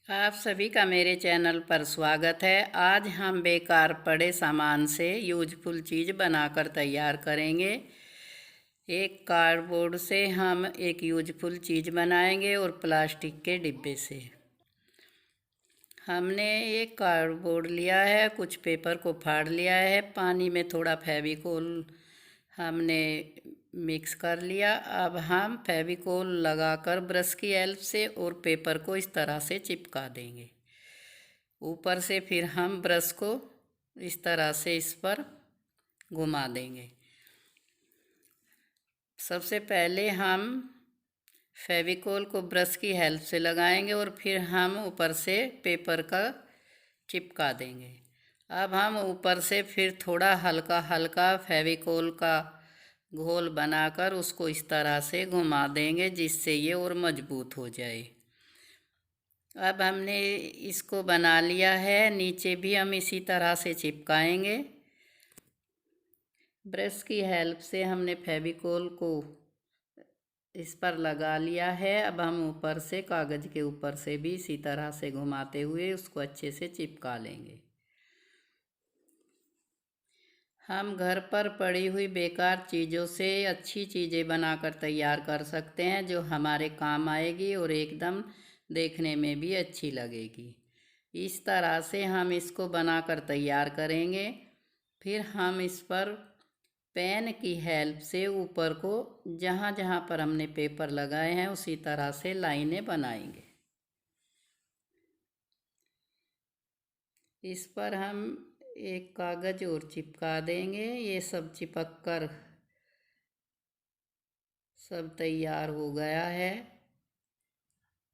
आप सभी का मेरे चैनल पर स्वागत है। आज हम बेकार पड़े सामान से यूजफुल चीज़ बनाकर तैयार करेंगे। एक कार्डबोर्ड से हम एक यूजफुल चीज़ बनाएंगे और प्लास्टिक के डिब्बे से। हमने एक कार्डबोर्ड लिया है, कुछ पेपर को फाड़ लिया है, पानी में थोड़ा फेविकोल हमने मिक्स कर लिया। अब हम फेविकोल लगाकर ब्रश की हेल्प से और पेपर को इस तरह से चिपका देंगे। ऊपर से फिर हम ब्रश को इस तरह से इस पर घुमा देंगे। सबसे पहले हम फेविकोल को ब्रश की हेल्प से लगाएंगे और फिर हम ऊपर से पेपर का चिपका देंगे। अब हम ऊपर से फिर थोड़ा हल्का हल्का फेविकोल का घोल बनाकर उसको इस तरह से घुमा देंगे जिससे ये और मजबूत हो जाए। अब हमने इसको बना लिया है, नीचे भी हम इसी तरह से चिपकाएंगे। ब्रश की हेल्प से हमने फेविकोल को इस पर लगा लिया है। अब हम ऊपर से कागज़ के ऊपर से भी इसी तरह से घुमाते हुए उसको अच्छे से चिपका लेंगे। हम घर पर पड़ी हुई बेकार चीज़ों से अच्छी चीज़ें बनाकर तैयार कर सकते हैं जो हमारे काम आएगी और एकदम देखने में भी अच्छी लगेगी। इस तरह से हम इसको बनाकर तैयार करेंगे। फिर हम इस पर पेन की हेल्प से ऊपर को जहाँ जहाँ पर हमने पेपर लगाए हैं उसी तरह से लाइनें बनाएंगे। इस पर हम एक कागज़ और चिपका देंगे। ये सब चिपक कर सब तैयार हो गया है।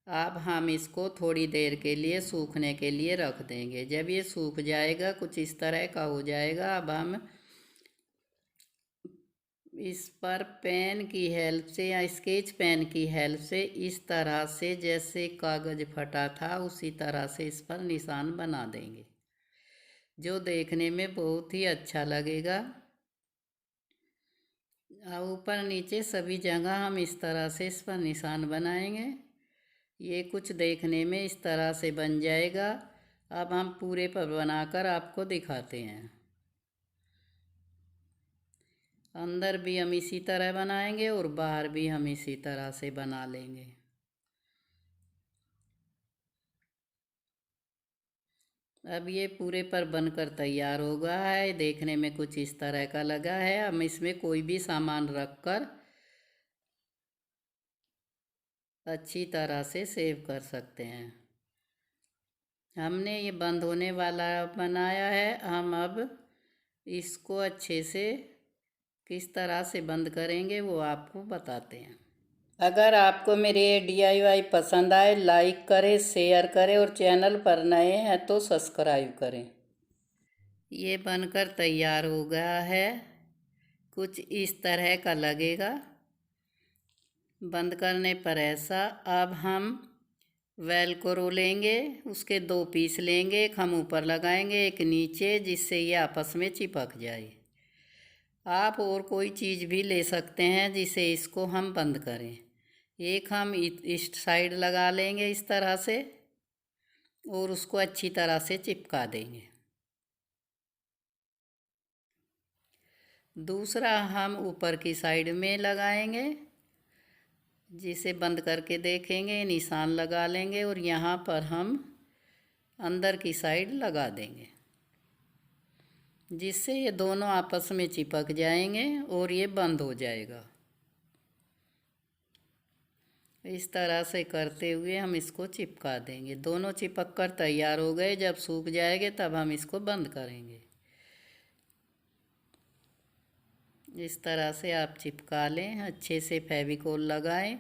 अब हम इसको थोड़ी देर के लिए सूखने के लिए रख देंगे। जब ये सूख जाएगा, कुछ इस तरह का हो जाएगा, अब हम इस पर पेन की हेल्प से या स्केच पेन की हेल्प से इस तरह से जैसे कागज़ फटा था उसी तरह से इस पर निशान बना देंगे जो देखने में बहुत ही अच्छा लगेगा। ऊपर नीचे सभी जगह हम इस तरह से इस पर निशान बनाएंगे। ये कुछ देखने में इस तरह से बन जाएगा। अब हम पूरे पर बनाकर आपको दिखाते हैं। अंदर भी हम इसी तरह बनाएंगे और बाहर भी हम इसी तरह से बना लेंगे। अब ये पूरे पर बनकर तैयार हो गया है। देखने में कुछ इस तरह का लगा है। हम इसमें कोई भी सामान रखकर अच्छी तरह से सेव कर सकते हैं। हमने ये बंद होने वाला बनाया है। हम अब इसको अच्छे से किस तरह से बंद करेंगे वो आपको बताते हैं। अगर आपको मेरे DIY पसंद आए, लाइक करें, शेयर करें और चैनल पर नए हैं तो सब्सक्राइब करें। ये बनकर तैयार हो गया है। कुछ इस तरह का लगेगा बंद करने पर ऐसा। अब हम वेलक्रो लेंगे, उसके 2 पीस लेंगे, एक हम ऊपर लगाएंगे एक नीचे, जिससे ये आपस में चिपक जाए। आप और कोई चीज़ भी ले सकते हैं जिसे इसको हम बंद करें। एक हम इस साइड लगा लेंगे इस तरह से और उसको अच्छी तरह से चिपका देंगे। दूसरा हम ऊपर की साइड में लगाएंगे, जिसे बंद करके देखेंगे, निशान लगा लेंगे और यहाँ पर हम अंदर की साइड लगा देंगे जिससे ये दोनों आपस में चिपक जाएंगे और ये बंद हो जाएगा। इस तरह से करते हुए हम इसको चिपका देंगे। दोनों चिपक कर तैयार हो गए। जब सूख जाएंगे तब हम इसको बंद करेंगे। इस तरह से आप चिपका लें, अच्छे से फेविकोल लगाएं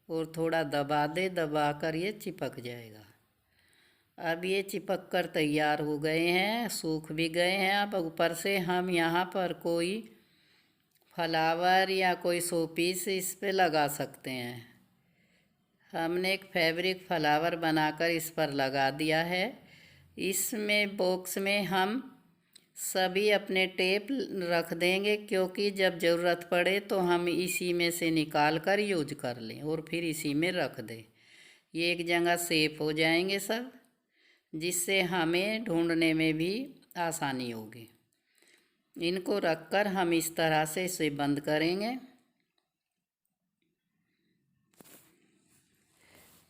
और थोड़ा दबा दें, दबा कर ये चिपक जाएगा। अब ये चिपक कर तैयार हो गए हैं, सूख भी गए हैं। अब ऊपर से हम यहाँ पर कोई फ्लावर या कोई शो पीस इस पे लगा सकते हैं। हमने एक फैब्रिक फ्लावर बनाकर इस पर लगा दिया है। इसमें बॉक्स में हम सभी अपने टेप रख देंगे क्योंकि जब ज़रूरत पड़े तो हम इसी में से निकाल कर यूज कर लें और फिर इसी में रख दें। ये एक जगह सेफ हो जाएंगे सब, जिससे हमें ढूंढने में भी आसानी होगी। इनको रखकर हम इस तरह से इसे बंद करेंगे।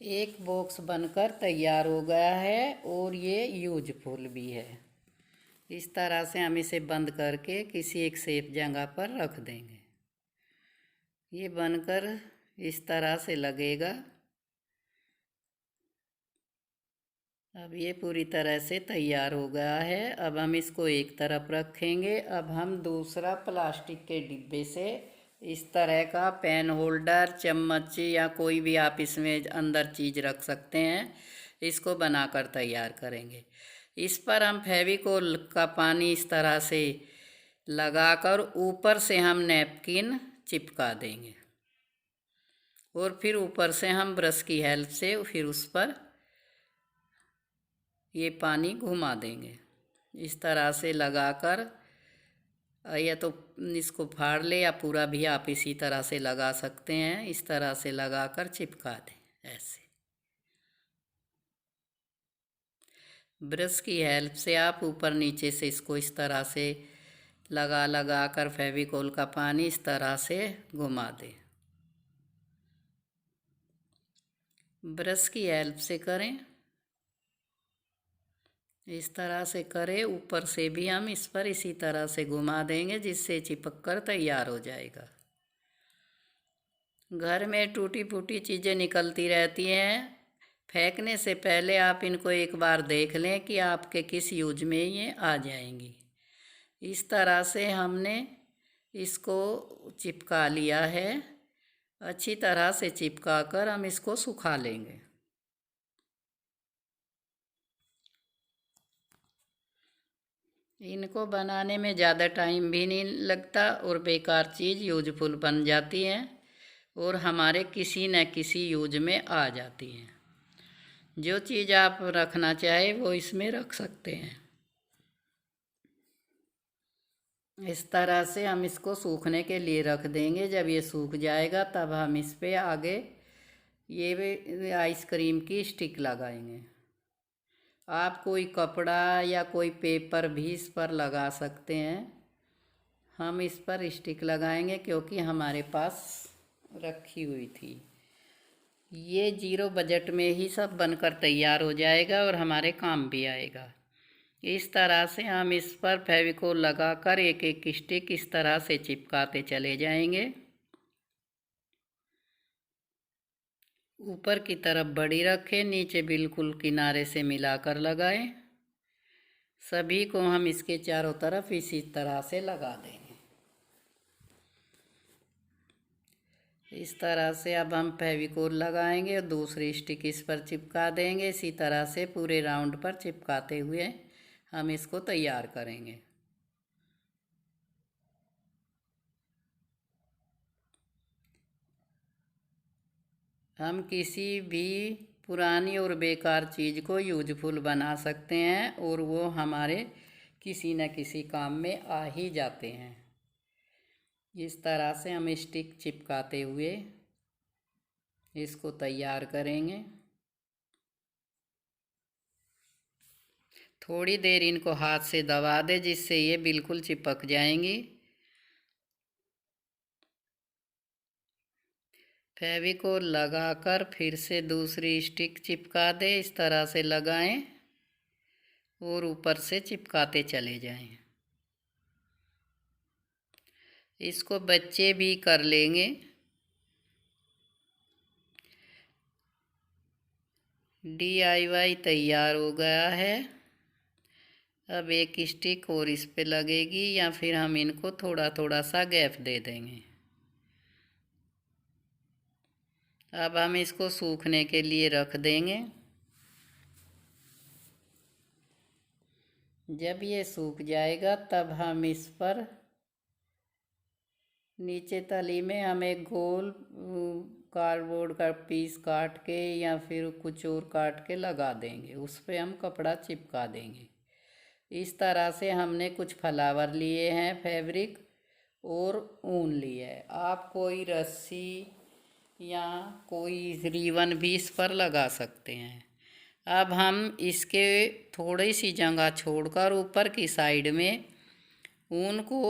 एक बॉक्स बनकर तैयार हो गया है और ये यूजफुल भी है। इस तरह से हम इसे बंद करके किसी एक सेफ जगह पर रख देंगे। ये बनकर इस तरह से लगेगा। अब ये पूरी तरह से तैयार हो गया है। अब हम इसको एक तरफ रखेंगे। अब हम दूसरा प्लास्टिक के डिब्बे से इस तरह का पेन होल्डर, चम्मच या कोई भी आप इसमें अंदर चीज़ रख सकते हैं, इसको बनाकर तैयार करेंगे। इस पर हम फेविकोल का पानी इस तरह से लगाकर ऊपर से हम नैपकिन चिपका देंगे और फिर ऊपर से हम ब्रश की हेल्प से फिर उस पर ये पानी घुमा देंगे। इस तरह से लगाकर, या तो इसको फाड़ ले या पूरा भी आप इसी तरह से लगा सकते हैं। इस तरह से लगाकर चिपका दें। ऐसे ब्रश की हेल्प से आप ऊपर नीचे से इसको इस तरह से लगा कर फेविकोल का पानी इस तरह से घुमा दें। ब्रश की हेल्प से करें, इस तरह से करें। ऊपर से भी हम इस पर इसी तरह से घुमा देंगे, जिससे चिपक कर तैयार हो जाएगा। घर में टूटी फूटी चीज़ें निकलती रहती हैं, फेंकने से पहले आप इनको एक बार देख लें कि आपके किस यूज में ये आ जाएंगी। इस तरह से हमने इसको चिपका लिया है। अच्छी तरह से चिपका कर हम इसको सुखा लेंगे। इनको बनाने में ज़्यादा टाइम भी नहीं लगता और बेकार चीज़ यूजफुल बन जाती है और हमारे किसी न किसी यूज में आ जाती हैं। जो चीज़ आप रखना चाहे वो इसमें रख सकते हैं। इस तरह से हम इसको सूखने के लिए रख देंगे। जब ये सूख जाएगा तब हम इस पे आगे ये आइसक्रीम की स्टिक लगाएंगे। आप कोई कपड़ा या कोई पेपर भी इस पर लगा सकते हैं। हम इस पर स्टिक लगाएंगे क्योंकि हमारे पास रखी हुई थी। ये 0 बजट में ही सब बनकर तैयार हो जाएगा और हमारे काम भी आएगा। इस तरह से हम इस पर फेविकोल लगाकर एक एक स्टिक इस तरह से चिपकाते चले जाएंगे। ऊपर की तरफ बड़ी रखें, नीचे बिल्कुल किनारे से मिलाकर लगाएं। सभी को हम इसके चारों तरफ इसी तरह से लगा देंगे। इस तरह से अब हम फेविकोल लगाएंगे और दूसरी स्टिक इस पर चिपका देंगे। इसी तरह से पूरे राउंड पर चिपकाते हुए हम इसको तैयार करेंगे। हम किसी भी पुरानी और बेकार चीज़ को यूजफुल बना सकते हैं और वो हमारे किसी न किसी काम में आ ही जाते हैं। इस तरह से हम स्टिक चिपकाते हुए इसको तैयार करेंगे। थोड़ी देर इनको हाथ से दबा दें जिससे ये बिल्कुल चिपक जाएंगी। फेविकोल लगाकर फिर से दूसरी स्टिक चिपका दें। इस तरह से लगाएं और ऊपर से चिपकाते चले जाएं। इसको बच्चे भी कर लेंगे। DIY तैयार हो गया है। अब एक स्टिक और इस पे लगेगी या फिर हम इनको थोड़ा थोड़ा सा गैप दे देंगे। अब हम इसको सूखने के लिए रख देंगे। जब ये सूख जाएगा तब हम इस पर नीचे तली में हम एक गोल कार्डबोर्ड का पीस काट के या फिर कुछ और काट के लगा देंगे। उस पर हम कपड़ा चिपका देंगे। इस तरह से हमने कुछ फ्लावर लिए हैं, फैब्रिक और ऊन लिए है। आप कोई रस्सी या कोई रिबन भी इस पर लगा सकते हैं। अब हम इसके थोड़ी सी जगह छोड़कर ऊपर की साइड में ऊन को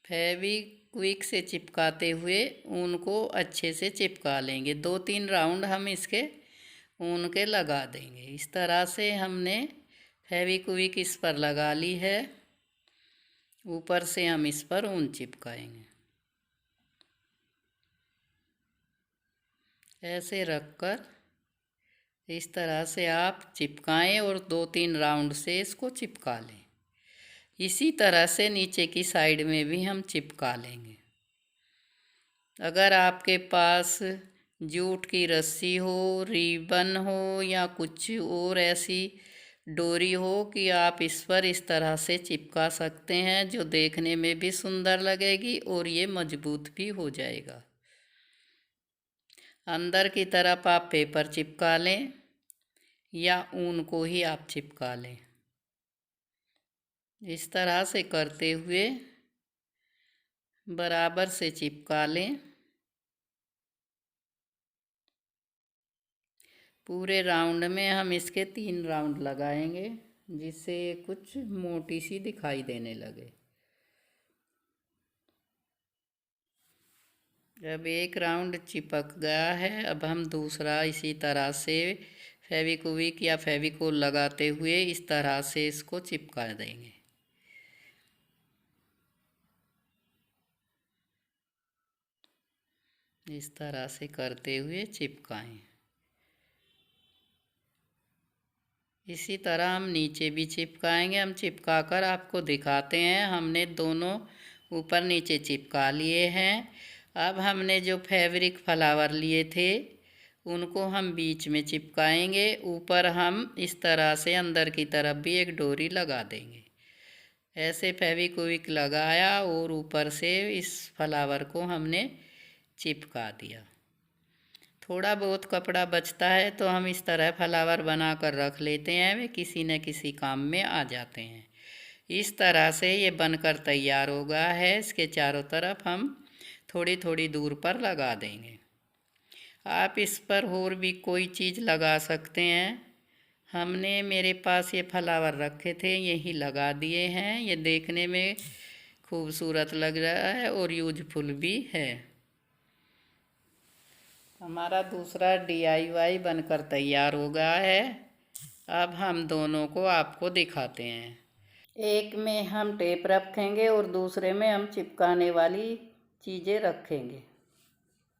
फेविक्विक से चिपकाते हुए ऊन को अच्छे से चिपका लेंगे। 2-3 राउंड हम इसके ऊन के लगा देंगे। इस तरह से हमने फेविक्विक इस पर लगा ली है। ऊपर से हम इस पर ऊन चिपकाएंगे। ऐसे रखकर इस तरह से आप चिपकाएं और 2-3 राउंड से इसको चिपका लें। इसी तरह से नीचे की साइड में भी हम चिपका लेंगे। अगर आपके पास जूट की रस्सी हो, रिबन हो या कुछ और ऐसी डोरी हो कि आप इस पर इस तरह से चिपका सकते हैं, जो देखने में भी सुंदर लगेगी और ये मजबूत भी हो जाएगा। अंदर की तरफ आप पेपर चिपका लें या ऊन को ही आप चिपका लें। इस तरह से करते हुए बराबर से चिपका लें। पूरे राउंड में हम इसके 3 राउंड लगाएंगे, जिससे कुछ मोटी सी दिखाई देने लगे। जब एक राउंड चिपक गया है, अब हम दूसरा इसी तरह से फेविक्विक या फेविकोल लगाते हुए इस तरह से इसको चिपका देंगे। इस तरह से करते हुए चिपकाएं। इसी तरह हम नीचे भी चिपकाएंगे। हम चिपका कर आपको दिखाते हैं। हमने दोनों ऊपर नीचे चिपका लिए हैं। अब हमने जो फैब्रिक फ्लावर लिए थे उनको हम बीच में चिपकाएंगे। ऊपर हम इस तरह से अंदर की तरफ भी एक डोरी लगा देंगे। ऐसे फेविक्विक लगाया और ऊपर से इस फ्लावर को हमने चिपका दिया। थोड़ा बहुत कपड़ा बचता है तो हम इस तरह फ्लावर बना कर रख लेते हैं, वे किसी न किसी काम में आ जाते हैं। इस तरह से ये बनकर तैयार हो गया है। इसके चारों तरफ हम थोड़ी थोड़ी दूर पर लगा देंगे। आप इस पर और भी कोई चीज़ लगा सकते हैं। हमने मेरे पास ये फ्लावर रखे थे, यही लगा दिए हैं। ये देखने में खूबसूरत लग रहा है और यूजफुल भी है। हमारा दूसरा DIY बनकर तैयार हो गया है। अब हम दोनों को आपको दिखाते हैं। एक में हम टेप रखेंगे और दूसरे में हम चिपकाने वाली चीज़ें रखेंगे।